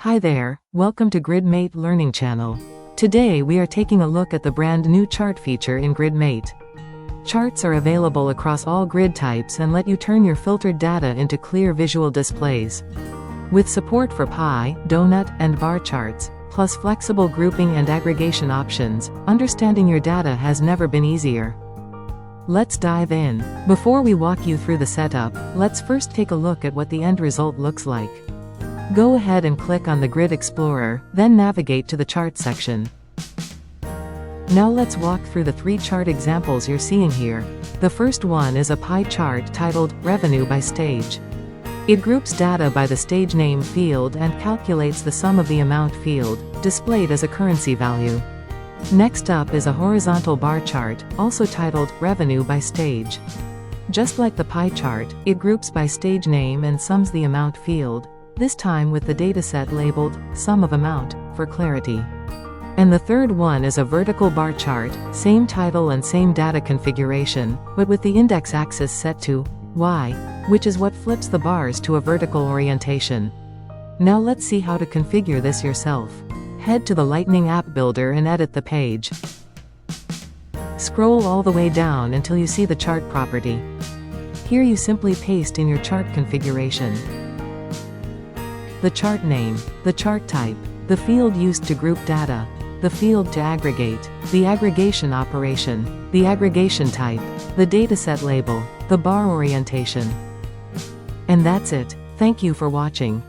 Hi there, welcome to GridMate Learning Channel. Today we are taking a look at the brand new chart feature in GridMate. Charts are available across all grid types and let you turn your filtered data into clear visual displays. With support for pie, donut, and bar charts, plus flexible grouping and aggregation options, understanding your data has never been easier. Let's dive in. Before we walk you through the setup, let's first take a look at what the end result looks like. Go ahead and click on the Grid Explorer, then navigate to the Chart section. Now let's walk through the 3 chart examples you're seeing here. The first one is a pie chart titled Revenue by Stage. It groups data by the stage name field and calculates the sum of the amount field, displayed as a currency value. Next up is a horizontal bar chart, also titled Revenue by Stage. Just like the pie chart, it groups by stage name and sums the amount field, this time with the dataset labeled Sum of Amount, for clarity. And the third one is a vertical bar chart, same title and same data configuration, but with the index axis set to Y, which is what flips the bars to a vertical orientation. Now let's see how to configure this yourself. Head to the Lightning app builder and edit the page. Scroll all the way down until you see the chart property. Here you simply paste in your chart configuration. The chart name, the chart type, the field used to group data, the field to aggregate, the aggregation operation, the aggregation type, the dataset label, the bar orientation. And that's it. Thank you for watching.